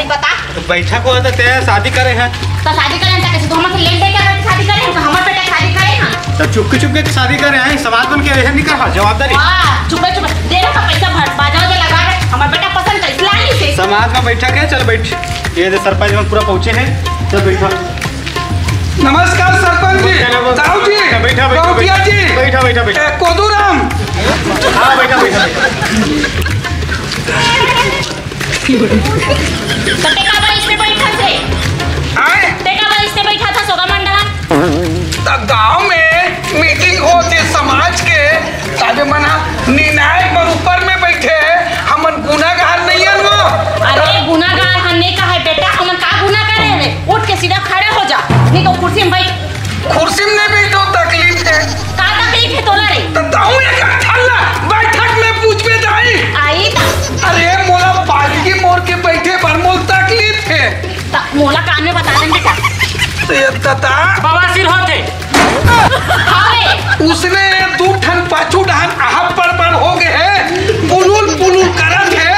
तरी बता। तो बैठक हो ते शादी करे हैं तो शादी करें तो कैसे तो हम ले दे के शादी करें तो हमारे बेटा शादी करे हां तो चुपके चुपके शादी करे हैं समाज बन के रहे नहीं कर जवाबदारी वाह चुप चुप दे रहा पैसा भर बाजार में लगा रहे हमारा बेटा पसंद कर इसलिए से समाज में बैठक है। चल बैठ ये सरपंच में पूरा पहुंचे हैं। चल बैठा। नमस्कार सरपंच जी, ताऊ जी, बैठा गौपिया जी, बैठा बैठा बैठा कोदूराम। हाँ बैठा बैठा तो टेका भाई इसमें बैठा थे आए टेका भाई इसमें बैठा था सोगा मंडला तो गांव में मीटिंग होती समाज के ताजे मना निर्णायक पर ऊपर में बैठे हमन गुनाहगार नहीं है वो। अरे गुनाहगार हमने कहा है बेटा हम का गुनाह करे रे उठ के सीधा खड़े हो जा नहीं तो कुर्सी में बैठ कुर्सी में भी तो तकलीफ है। का तकलीफ है तोला रे तो दाऊ एक ठल्ला बैठक में पूछ में जाई। आई ता अरे मोला बालगी मोड़ के बैठे पर मोल तकलीफ है। मोला कान में बता दें बेटा तो ये तता बवासीर होते अरे उसने दू ठन पाछू डान आहा पर हो गए हैं पुलुल पुलुल करत है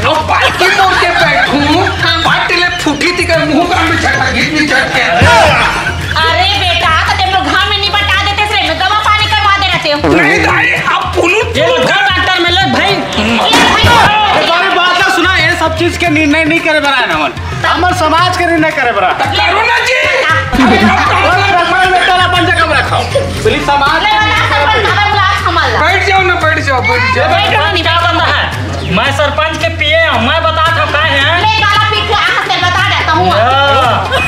और बालकी मोड़ के बैठूं पाटिले फूटी थी कर मुंह का में छटक गिरनी छटके। अरे बेटा तो तुम लोग घर में नहीं बता देते से मैं दवा पानी करवा दे रहे थे नहीं दाई अब पुलुल ये डॉक्टर में लग भाई तुम्हारी बात सुना ये सब चीज के निर्णय नहीं करे बरा है हमन हमर समाज के निर्णय करे बरा करो ना जी। पुलिस समाज बैठ जाओ ना बैठ जाओ बैठ जाओ। क्या बंदा है मैं सरपंच के पिए हूँ मैं बता था का है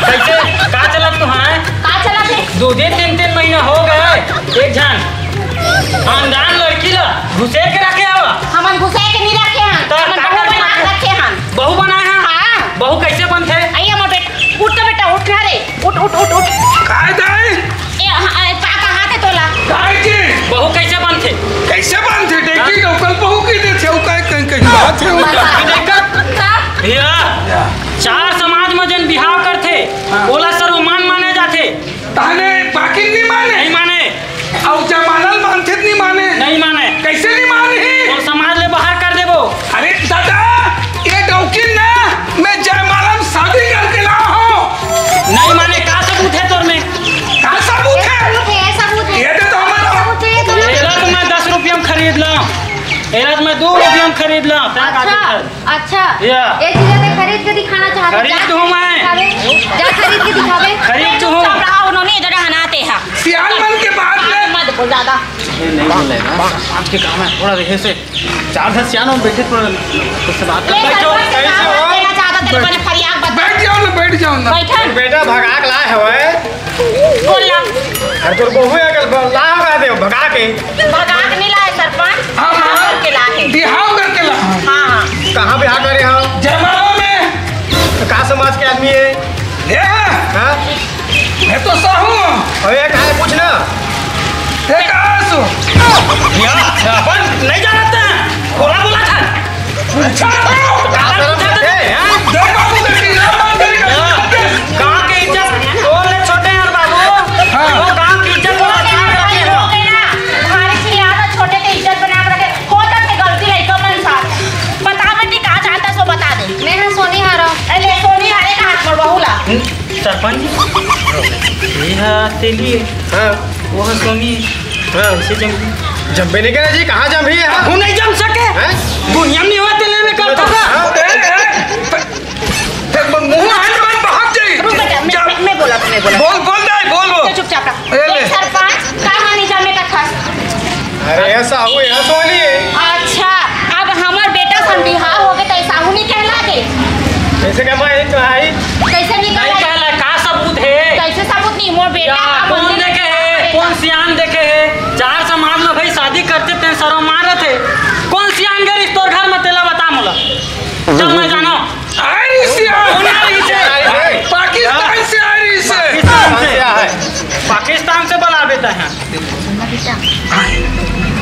कैसे का चलत तू है 2-3 महीना हो गए एक जन खानदान लड़की ला घुसे के रखे हवा हमन घुसे के नहीं रखे हैं तो हमन बहू बना के रखे हैं बहू बनाए हैं हां बहू कैसे बनते आई हमर बेटा उठ तो बेटा उठ रे उठ उठ उठ उठ काय दाई ए पाका हाथ है तोला काय जी बहू कैसे बनते कैसे बनते देखी लोकल बहू की दे छौ काय कहीं कहीं बात है भैया 4 समाज में जन बिहाव करते बोला सर्वमान माने जाते ताने बाकी नहीं माने नहीं माने और जमानल मानते नहीं माने नहीं माने कैसे नहीं माने वो समाज ले बाहर कर देबो। अरे दादा ये डौकिन ना मैं जयमालम शादी करके ला हूँ। नहीं माने का सबूत है तोर में का सबूत है ये तो हमारा एला तो मैं 10 रुपया में खरीद ला एला तो मैं 2 रुपया में खरीद ला अच्छा या। एक चीज पे खरीद के दिखाना चाहते खरीद हूँ मैं जा खरीद के दिखावे खरीद हूँ उन्होंने इधर हनाते हैं सियाल मन के बाद में मत बोल ज्यादा नहीं बोलेगा आज के काम है थोड़ा देखे से 4 सियानो बैठे थोड़ा उससे बात कर बैठो, कैसे हो ज्यादा तेरे बने फरियाद बता बैठ जाओ ना बैठा बेटा भगाक लाए हवे बोल ला अरे तोर बहू अगल ला दे भगा के भगा के नहीं लाए सरपंच हाँ, हाँ। करके लाए बिहाव करके ला हां हां कहाँ बिहार करे हो जयमाला में का समाज के आदमी है ये हाँ मैं तो साहू अरे का है पूछ ना ये कासु या अपन नहीं जानते बोला बोला था अच्छा दे बाबू के टीला मान करेगा गांव की इज्जत बोल ले छोटे यार बाबू वो गांव की इज्जत को बचा के रखे हो हमारे से याद छोटे के इज्जत बना के रखे होता है गलती नहीं तो मन साथ बता बेटी कहां जाता सो बता दे मैं हां सोनी हारा अरे सोनी हारे का हाथ पर बहुला सरपंच ये है तेली हाँ वो है सोनी हाँ ऐसे जम्बे नहीं करे जी कहाँ जम ही है वो नहीं जम सके हैं? दुनिया में हुआ तेले में करता था मुंह हाथ में भाग जाई रुक बेटा मैं बोला बोल बोल दे बोल बोल चुपचाप रह ले, ले। सरपंच कहां नहीं जाने का था अरे ऐसा हुई है सोनी अच्छा अब हमार बेटा सन बिहार हो गए तो ऐसा हूं नहीं कहला के कैसे क्या मैं तो आई कैसे नहीं नहीं कहला कहला का सबूत है कैसे सबूत नहीं मोर बेटा क्या कौन देखे है कौन सियान देखे है 4 समाज में भाई शादी करते थे सरो मारे थे कौन सियान गए इस तोर घर में तेला बता मोला चल मैं जानो आई सिया कौन आ रही से पाकिस्तान से आ रही से पाकिस्तान से बुला देता है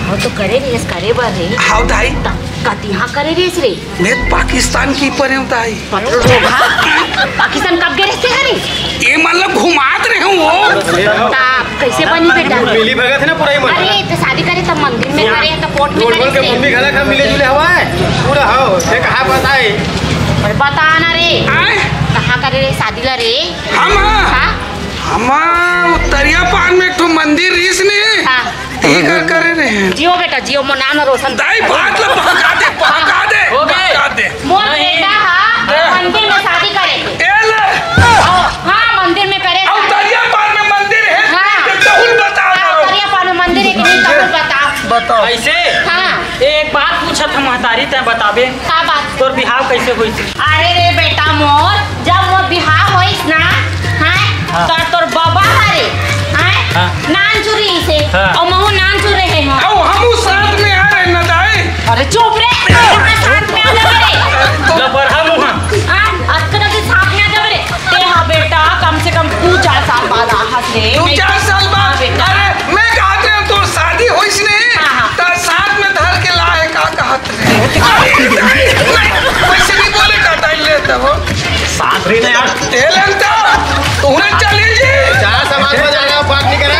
वो तो करे रेस करे बर रे हाउ दाई कतिहा करे रेस रे मैं पाकिस्तान की पर हूं दाई पाकिस्तान कब गए थे हरे ये मतलब घुमात रहे हूं वो कैसे बनी बेटा मिली भगत है ना पूरा ही मन अरे तो शादी करे तो मंदिर में करे तो कोर्ट में बोल बोल के करे मम्मी घला खा मिले जुले हवा है पूरा हो ये कहा बताए अरे बता ना रे आए कहाँ करे रे शादी ला रे? हाँ उत्तरिया पान में एक मंदिर रीस ने हाँ करे रहे हैं। जियो बेटा जियो, मोर नाम रोशन दाई बात ला बहका दे हो गए। बहका दे। मोर बेटा हाँ मंदिर में शादी करे थे। एले हाँ मंदिर में करे थे। उत्तरिया पान में मंदिर है। हाँ। तहुल बता हाँ, दो। उत्तरिया पान में मंदिर है कि नहीं तब बताओ। बताओ। ऐसे हाँ एक बात पूछत हम महतारी तय बताबे का बात? तोर बिहाव कैसे हुई थी? अरे रे बेटा मोर जब मोर बिहाव होइस ना हाँ तो तोर बाबा हरे हाँ नान चुरी से और महू नान चुर रहे हैं। आओ हम साथ में आ रहे न दाई। अरे चुप रे साथ में आ जा रे लबर हम वहां हाँ अतना के साथ में आ जा रे ते हाँ बेटा कम से कम 2-4 साल बाद आहत रे 2-4 साल बाद बेटा अरे मैं कहते हैं तो शादी होइस ने हाँ। तो साथ में धर के लाए का कहत रे पैसे नहीं बोले का दाई ले तब साथ रही ना यार। तेलन तो तूने चली जी चार समाज में जाना बात नहीं करे।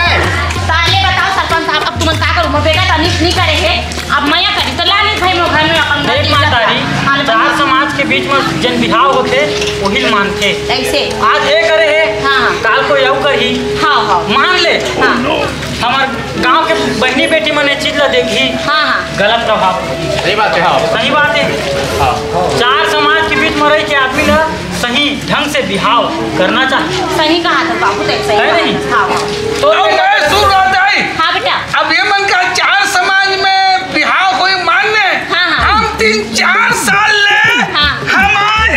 ताले बताओ सरपंच साहब अब तुम का करूं? मोर बेटा तनिक नहीं करे है अब मैं क्या करी? तो ला नहीं भाई मोर घर में अपन देख महतारी चार समाज के बीच में जन बिहाव होते वही मानते। ऐसे आज ये करे है हाँ। काल को यऊ कही हाँ हाँ मान ले हाँ हमार गांव के बहनी बेटी मन चीज ला देखी हाँ हाँ गलत प्रभाव। सही बात है। हाँ सही बात है। चार समाज के बीच में रह के आदमी ना सही ढंग से बिहाव करना चाहिए। सही कहा था बाबू तो सही है नहीं? हाँ हाँ तो अब मैं सुन रहा दाई हाँ बेटा अब ये मन का चार समाज में बिहाव कोई मानने हाँ, हाँ। हम 3-4 साल ले हाँ। हम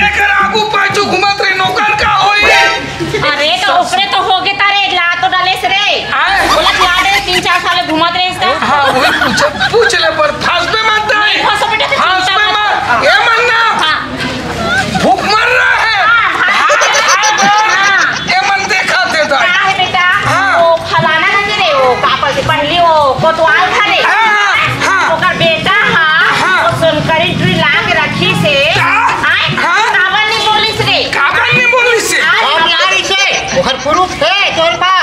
एक आगू पाछू घुमत रहे नौकर का होई। अरे तो ऊपरे तो हो गए तारे ला तो डाले से रे आए? बोला लाडे 3-4 साल घुमत रहे इसका हाँ वही पूछ ले पर फांस पे मत दाई नहीं फंसो बेटा तो फांस चिंता पे मत मत ये मनना हाँ भूख मर रहा है हाँ ये मन देखा थे दाई क्या है बेटा हाँ। वो फलाना नहीं रे वो कापल से पहली वो कोतवाल था रे हाँ, हाँ। ओकर बेटा हाँ। हाँ वो सुनकरी ट्री ला के रखी से हाँ। आए हाँ। काबर नहीं बोलिस रे कागज नहीं बोली से आज यार इसे ओखर पुरुष है तोर पास।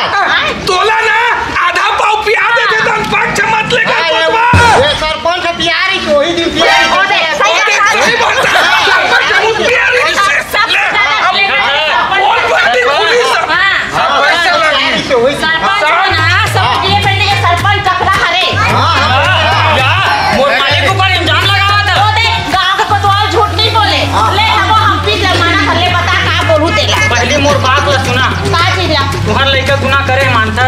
तोला ना आधा पाव पिया दे दे तन पक्ष मत लेकर ये सरपंच प्यारी को ही दिन प्यारी ओ दे सही बात है सरपंच हम प्यारी से ले अब और बड़ी पुलिस हाँ पैसा लगी सरपंच हो ना सब ये पेड़ के सरपंच चकरा हरे मोर मालिक ऊपर इल्जाम लगावा था। ओ दे गांव के कोतवाल झूठ नहीं बोले ले अब हम पी जमाना कर ले बता का बोलू तेला पहले मोर बात ला सुना का चीज ला तुहर लड़का गुना करे मानता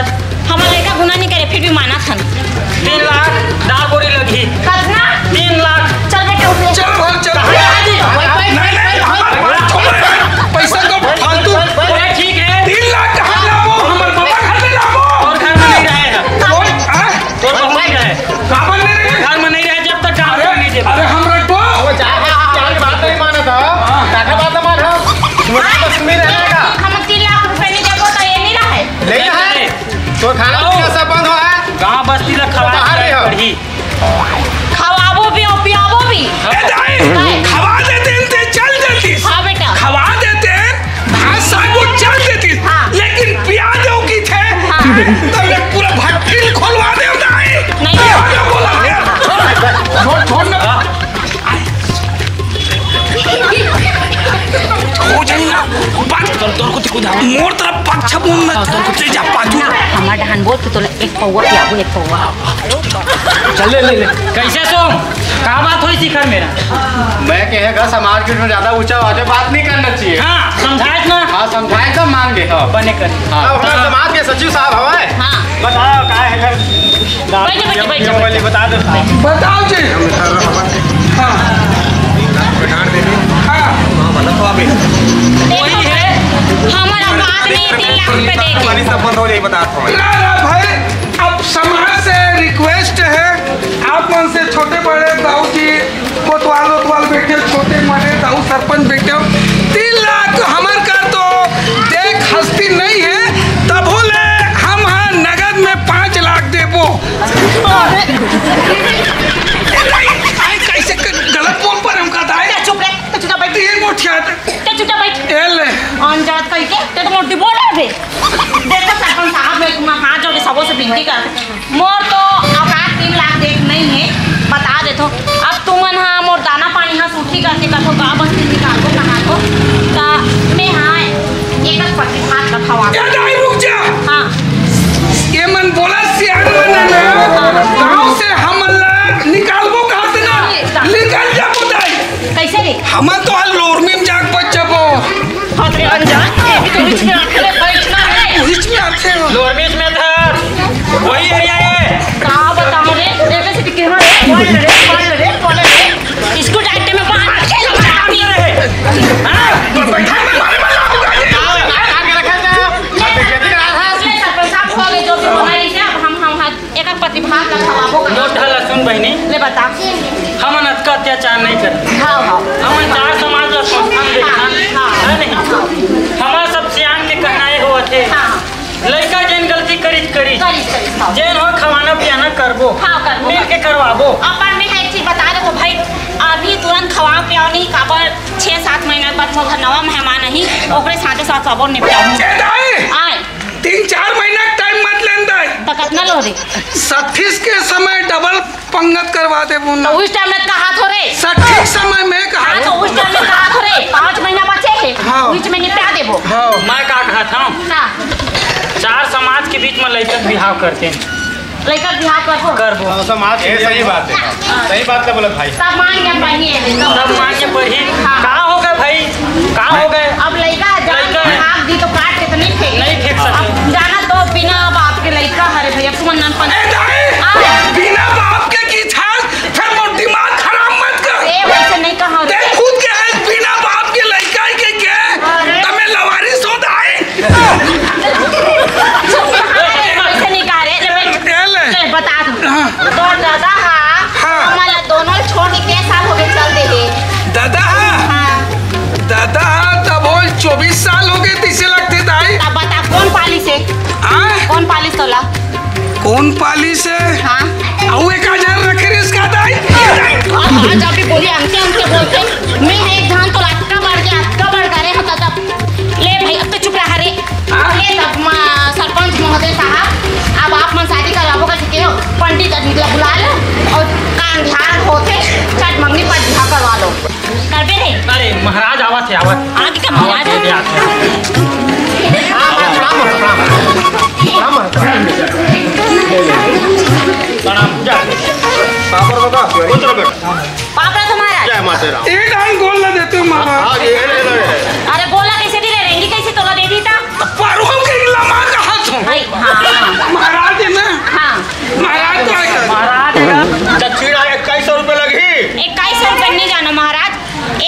हमारे लड़का गुनाह नहीं करे फिर भी माना थन 3 लाख दाल बोरी लगी कितना 3 लाख चल बेटा उठ चल भाग चल कहाँ जा जी? नहीं हमारा छोड़ पैसा को फालतू अरे ठीक है 3 लाख कहाँ लाबो हमर बाबा घर में लाबो और घर में नहीं रहे हैं कौन तो बहू नहीं रहे काबल नहीं रहे घर में नहीं रहे जब तक काम नहीं दे अरे हमरा तो वो चार की बात नहीं माना था। काका बात मान लो तुम्हारा बस तुम्हें रहेगा। हम 3 लाख रुपए नहीं देबो तो ये नहीं रहे ले है तो खाना पीना सब बंद हो है। गाँव बस्ती लग खवा बाहर ही हो। पड़ी खवाबो भी और पियाबो भी ए दाई खवा देते ते चल देती हाँ बेटा खवा देते घास सागो चल देती हाँ। लेकिन प्याज हो की थे तो मैं पूरा भट्टी खोलवा दे दाई नहीं। क्या बोला छोड़ छोड़ ना हो जाएगा बात कर तोर को तिको मोर तरफ पक्ष बोल ना तोर को जा पाजू हमार डहान बोल के तो एक पौवा पियाबो एक पौवा चल ले कैसे सो कहाँ बात हुई थी घर मेरा मैं कहेगा समाज के में ज्यादा ऊंचा आवाज बात नहीं करना चाहिए। हाँ समझाए ना हाँ समझाए सब मान गए। हाँ बने कर हाँ अपना समाज के सचिव साहब हवाए हाँ बताओ क्या है बैठ बता दो। बताओ जी हाँ हाँ वही है हमारा बात नहीं 3 लाख रुपए दे सब बंद हो जाए बता दो। ना भाई अब समाज से रिक्वेस्ट है आप मन से छोटे बड़े दाऊ जी कोतवाल बैठे छोटे बड़े दाऊ सरपंच बैठे 3 लाख हमार का तो देख हस्ती नहीं है तब बोले हम हाँ नगद में 5 लाख देबो कैसे गलत बोल पर हम कहता है चुप रे तो चुप बैठ ये मोठिया तो चुप बैठ एल अनजात कह के ते तो मोटी बोले बे देखो सरपंच साहब मैं तुम हाथ जोड़ के सबों से विनती कर मोर तो औकात 3 लाख देख नहीं है बता दे तो अब तुमन हाँ मोर दाना पानी हाँ सूठी करके को गाँव बस्ती निकाल को कहाँ को ता मैं हाँ एक प्रतिभाग रखवा क्या दाई रुक जा। हाँ ये मन बोला सियान बना ना गाँव से हम निकालबो कहाँ से ना निकल जा बुदाई कैसे रे हम तो आज लोरमी में जाग बच्चबो अरे अनजान ये भी तो बीच में आके बैठना है बीच में आते हो लोरमीज में था वही एरिया है। कहाँ बताऊँ रे देखो से दिखे हमारे कौन रे इसको डांटे में बाहर खेल रहा है हाँ तो बैठा में मारे वाला होगा ये प्रतिभाग रखवाबो मोटा लहसुन बहनी ले बता हम अनका अत्याचार नहीं करते। हाँ हाँ हम चार समाज का संस्थान देखना है नहीं। हमारा सब सियान के कहनाए हुआ थे लड़का जैन गलती करी जैन हो खवाना पियाना करबो हाँ करबो मिल के करवाबो। अपन में एक चीज बता दे भाई अभी तुरंत खवा पियाओ नहीं काबर 6-7 महीना बाद मोर घर नवा मेहमान नहीं ओकरे साथे साथ सबो निपटाऊं आए 3-4 महीना टाइम मत लेंदा तो कितना लो रे 37 के समय डबल पंगत करवा दे तो उस टाइम में कहा थो रे 37 समय में हाँ कहा तो उस टाइम में कहा थो रे 5 महीना बचे है हाँ। बीच में निपटा देबो हाँ मैं का कहा था हाँ चार समाज के बीच में लड़का बिहाव करते हैं लड़का बिहार करबो समाज ये सही बात है सही बात है बोला भाई सब मान के बनी है सब मान्य पढ़ी हाँ। कहाँ हो गए भाई कहाँ हो गए अब लड़का जब लड़का है। भाग दी तो काट के तो नहीं फेंक नहीं फेंक सकते। अब जाना तो बिना बाप के लड़का हरे भैया तुम नन पन ए दाई बिना बाप के की था फिर मोर दिमाग खराब मत कर ए वैसे नहीं कहा रे ते खुद के है बिना बाप के लड़का के तमे लवारिस हो दाई वैसे नहीं कहा रे ले ले बता दूं हाँ। तो दादा हाँ। हमारा दोनों छोड़ के कैसा हो गए चल दे दादा हाँ दादा तब हो 24 साल हो गए तीसे लगते दाई अब बता कौन पाली से कौन पाली तोला कौन पाली से हाँ औ 1000 रखे रे इसका दाई आज अभी बोली अंके बोलते मैं एक धान तो अटका बढ़ करे होता तब ले भाई अब तो चुप रहा रे ले तब सरपंच महोदय साहब अब आप मन शादी कराबो का के हो पंडित जी को बुला लो और कान ध्यान होते चट मंगनी पर बिहा करवा लो करबे रे अरे महाराज आवत है आगे का महाराज प्रणाम जा पापड़ा तुम्हारा जय माता राम एक डांग गोल ना देते मामा अरे बोला कैसे दी रे रेंगी कैसे तोला दे दी था पर हम के लमा का हाथ हो भाई हाँ महाराज है ना हाँ महाराज तो है महाराज दक्षिणा 2100 रुपये लगी 2100 रुपये नहीं जानो महाराज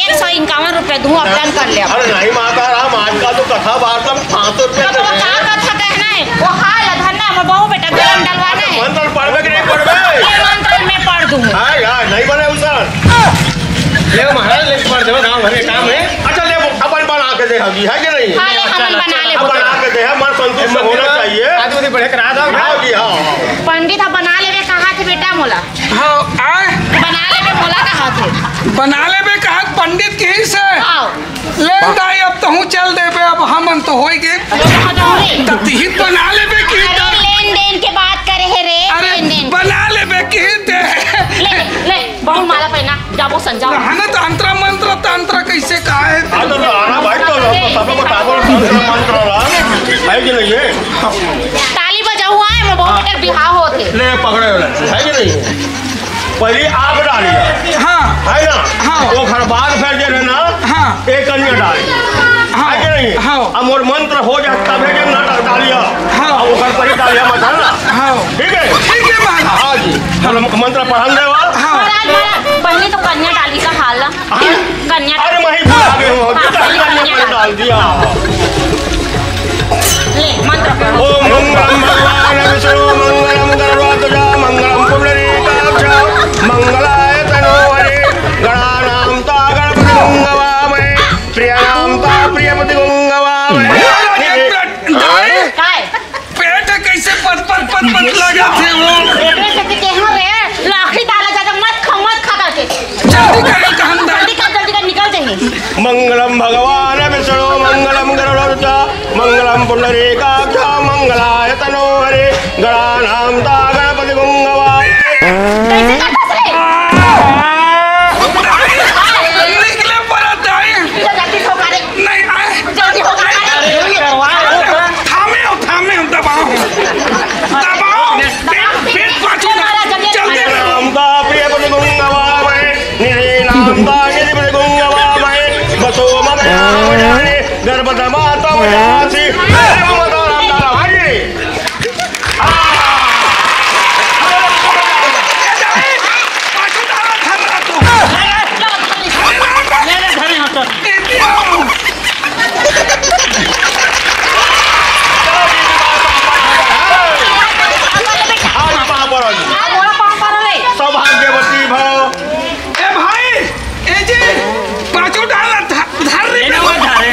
151 रुपये दूँ अब डन कर ले अरे नहीं माता राम आज का तो कथा वार्ता 500 रुपये तो वो क्या कथा कहना है वो हाल धरना है बहू बेटा गरम डलवाना है मंत्र पढ़वे कि नहीं पढ़वे ये मंत्र मैं पढ़ दूँ हाँ यार नहीं बने उसन ले महाराज ले पढ़ दो गाँव भरे काम है अच्छा ले अपन बना के दे हगी है कि नहीं हाँ ले हम बना ले अब बना के दे मन संतुष्ट होना चाहिए आदमी बढ़े करा दो हाँ जी हाँ पंडित बना ले कहा थे बेटा मोला हाँ आए बना ले मोला कहा थे बना ले बे कहा पंडित के ही से आओ ले दाई अब तो हूँ चल दे बे अब हमन तो होई गए तब ही बना ले बे की अरे लेन देन के बात करे है रे अरे लेन देन बना ले बे की दे ले ले बहु माला पहना जाबो संजाओ हन तंत्र कैसे कहा है हाँ तो आना भाई तो सबको बताओ मंत्र है कि नहीं है ताली बजाऊ आए मैं बहु बेटा बिहाव होते ले पकड़े है कि नहीं पहले आग डाली हाँ है ना हाँ। वो घर बाद फिर जे है ना हाँ। एक कन्या डाली हाँ। है कि नहीं हाँ। अब मोर मंत्र हो जाए तब है कि ना डालिया हाँ। वो घर पर ही डालिया मत है ना हाँ ठीक है ठीक है महाराज हाँ जी चलो मंत्र पढ़न दे हाँ महाराज पहले तो कन्या डाली का हाल ना कन्या अरे वही बुला गए हो हाँ, पहले कन्या कन्या पर डाल दिया ले मंत्र ओम मंगलम भगवान विष्णु मंगलम गरुड़ध्वजा मंगलम पुंडरीकाक्ष मंगलाय तनोहरि गणानां ता गणपति गुंगवामहे प्रियाणां ता प्रियपति गुंगवामहे काय पेट कैसे पत लगा थे वो एकरे से के हां रे लाखी डाला ज्यादा मत खा करके जल्दी करे कहन जल्दी का निकल जाए मंगलम भगवान विष्णु मंगलम गरुड़ध्वजा मंगलम पुंडरीकाक्ष मंगलाय तनोहरि गणानां ता गणपति गुंगवामहे कैसे करता रे निकले गर्भधमा तो मजासी अरे वो बताओ राम दादा भाई सौभाग्यवती भव। ए भाई ए जी पाछू डाला धर रे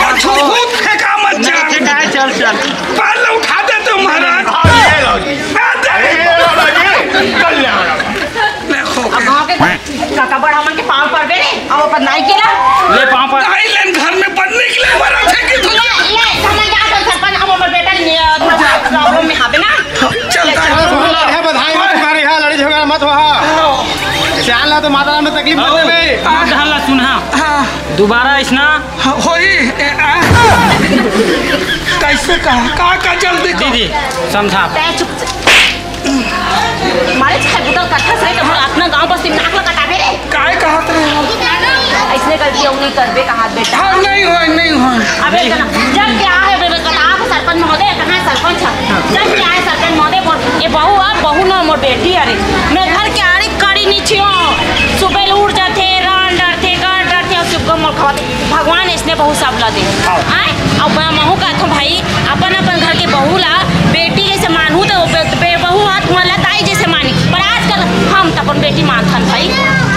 पाछू कूद फेंका मत जा चल चल पाल उठा दे तुम महाराज कल्याण अब गाँव के काका बड़ा मन के पाँव पड़ गए अब अपन नाई केला ले पाँव पर आइलैंड घर में पढ़ने के लिए बड़ा थे कि तू ले समझ जा तो सरपंच अब हमर बेटा प्रॉब्लम में हाबे ना चल है बधाई मत तुम्हारी है लड़ी झगड़ा मत वहाँ सियान ला तो माता राम में तकलीफ मत देवे ढाला सुना दोबारा इसना होई कैसे कहा का जल्दी दीदी समझा तै चुप मारे छह बुतल कट्ठा सही तो अपना गांव बस नाक लगा काटे रे काय कहत रहे ऐसने करती है उन्हीं करबे कहां बेटा हाँ नहीं हो अबे जब क्या है बेबे कटा आप सरपंच महोदय कहां सरपंच जब क्या है सरपंच महोदय ये बहू ना मोर बेटी अरे मैं घर के आड़ी कड़ी नहीं छियो सुबह उठ जाते रान डरते गाड़ डरते और सुबह मोर खवाते भगवान इसने बहू सब ला दे आए अब मैं महू का तो भाई अपन अपन घर के बहू ला बेटी जैसे मानू तो बहू हाथ मला ताई जैसे मानी पर आजकल हम तो अपन बेटी मानथन भाई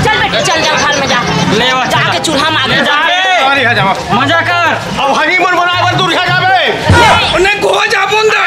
चल बेटी चल जा घर में जा ले जाके चूल्हा मांगे जा सॉरी है जाओ मजा कर अब हनीमून मनाए बर दूर जाबे उन्हें गो जा बुंदा